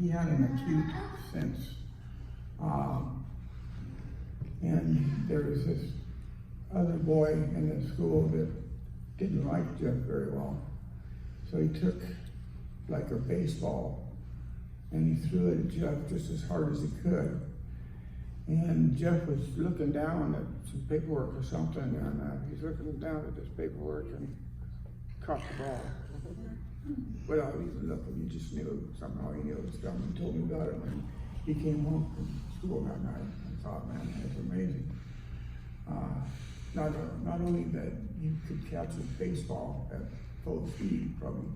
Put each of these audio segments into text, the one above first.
he had an acute sense. And there was this other boy in the school that didn't like Jeff very well. So he took like a baseball and he threw it at Jeff just as hard as he could. And Jeff was looking down at some paperwork or something, and he's looking down at this paperwork and caught the ball. Without even looking, he just knew, somehow he knew it was coming. He told me about it when he came home from school that night. I thought, man, that's amazing. Not only that you could catch a baseball at full speed, probably,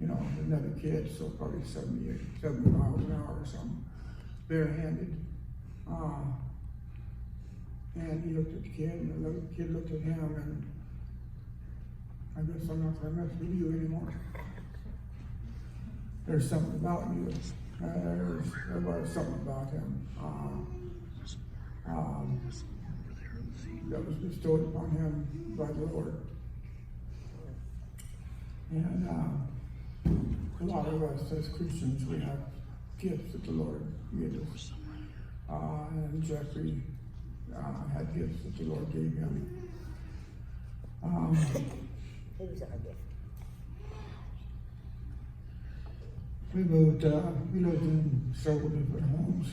you know, another kid, so probably 70 miles an hour or something, barehanded. And he looked at the kid, and another kid looked at him, and I guess I'm not going to mess with you anymore. There's something about you. There was something about him that was bestowed upon him by the Lord. And a lot of us as Christians, we have gifts that the Lord gave us. And Jeffrey had gifts that the Lord gave him. We lived in several different homes.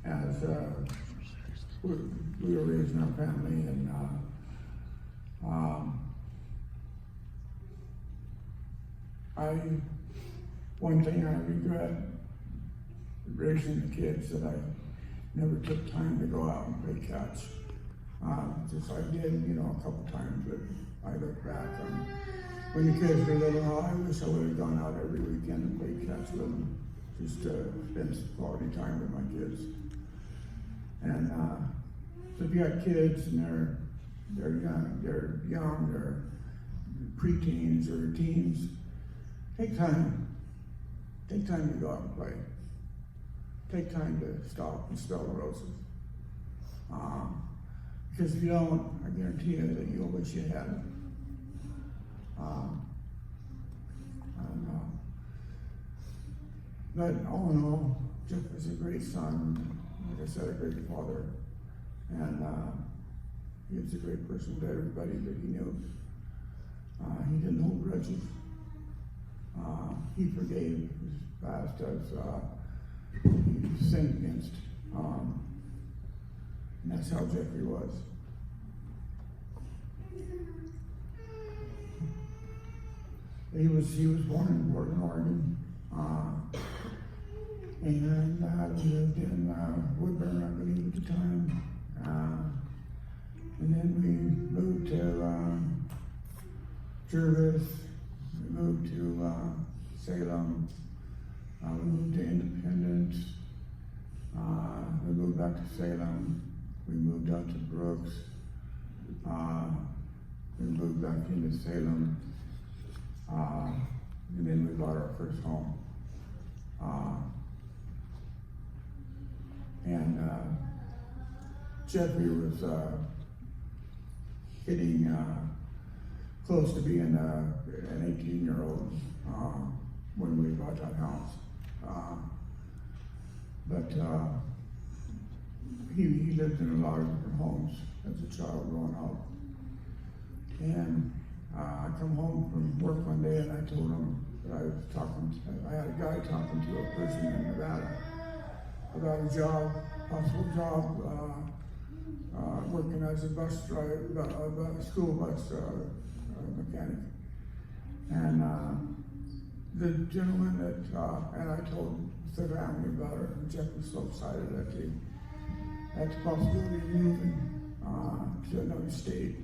As we were raising our family, and one thing I regret raising the kids that I never took time to go out and play catch. Just I did, you know, a couple times, but I look back on when the kids were little. I wish I would have gone out every weekend and played catch with them, just to spend some quality time with my kids. And so if you got kids and they're young, they're preteens or teens, take time to go out and play. Take time to stop and smell the roses. Because if you don't, I guarantee you that you'll wish you hadn't. But all in all, Jeff was a great son, like I said, a great father, and he was a great person to everybody that he knew. He didn't hold grudges. He forgave as fast as he sinned against. And that's how Jeffrey was. He was born in Portland, Oregon, and we lived in Woodburn, I believe, at the time. And then we moved to Jervis. We moved to Salem. We moved to Independence. We moved back to Salem. We moved out to Brooks. We moved back into Salem. And then we bought our first home. And Jeffrey was getting close to being an 18-year-old when we bought that house. But he lived in a lot of different homes as a child growing up. And I come home from work one day and I told him that I had a guy talking to a person in Nevada about a job, possible job, working as a bus driver, a school bus mechanic. And the gentleman and I told the family about it, and Jeff was so excited at the possibility of moving to another state,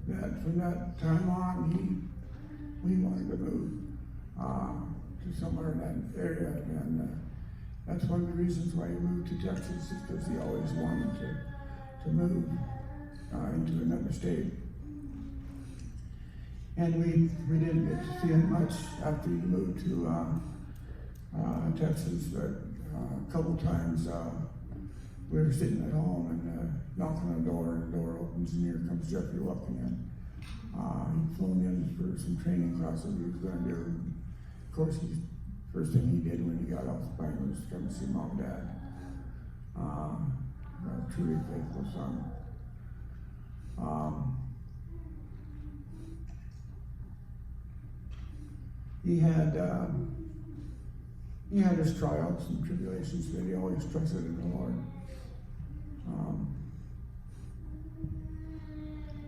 that from that time on, we wanted to move to somewhere in that area. And that's one of the reasons why he moved to Texas, is because he always wanted to move into another state. And we didn't get to see him much after he moved to Texas, but a couple times we were sitting at home and knocking on the door opens, and here comes Jeffrey walking in. He'd flown in for some training classes he was going to do. Of course, he's First thing he did when he got off the plane was to come see mom and dad. A truly faithful son. He had his trials and tribulations, but he always trusted in the Lord.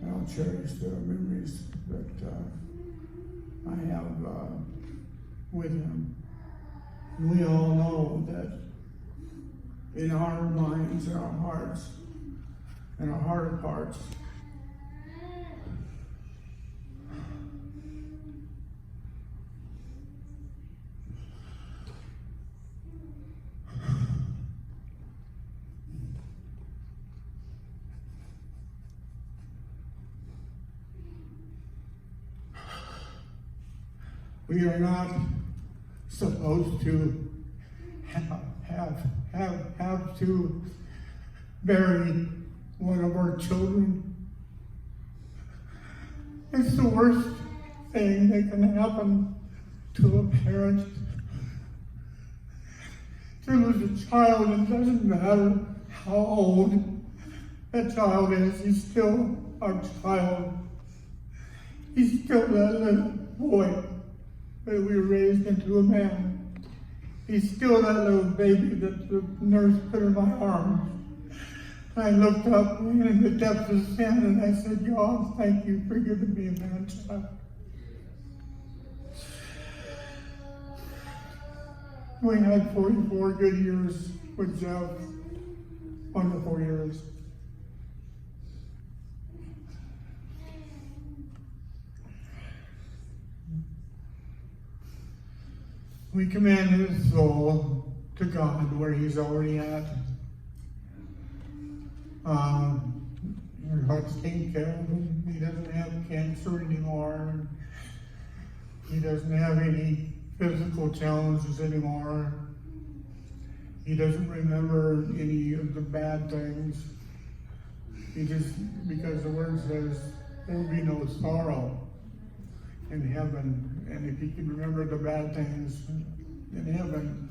I'll cherish the memories that I have with him. And we all know that in our minds and our hearts, and our heart of hearts, we are not supposed to have to bury one of our children. It's the worst thing that can happen to a parent. To lose a child, it doesn't matter how old that child is, he's still our child. He's still that little boy that we raised into a man. He's still that little baby that the nurse put in my arms. I looked up in the depths of sin and I said, God, thank you for giving me a man-child. We had 44 good years with Jeff, wonderful years. We commend his soul to God where he's already at. God's taking care of him. He doesn't have cancer anymore. He doesn't have any physical challenges anymore. He doesn't remember any of the bad things. He just, because the word says there will be no sorrow in heaven. And if you can remember the bad things in heaven,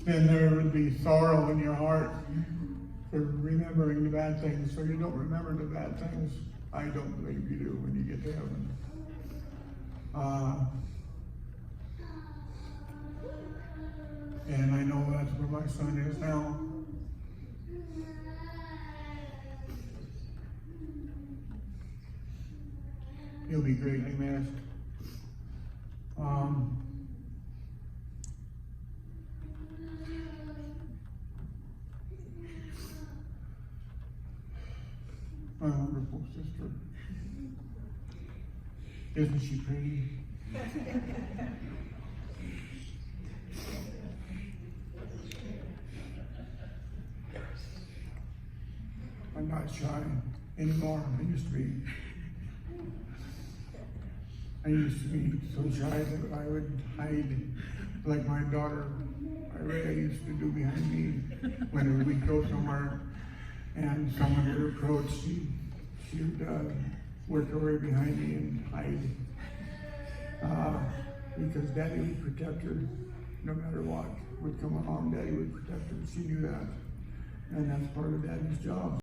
then there would be sorrow in your heart for remembering the bad things. So you don't remember the bad things. I don't believe you do when you get to heaven. And I know that's where my son is now. He'll be greatly missed. My wonderful sister. Isn't she pretty? I'm not shy anymore. I used to be. I used to be so shy that I would hide like my daughter Irene used to do behind me when we'd go somewhere and someone would approach. She would work her way behind me and hide because Daddy would protect her no matter what would come along. Daddy would protect her. She knew that, and that's part of Daddy's job.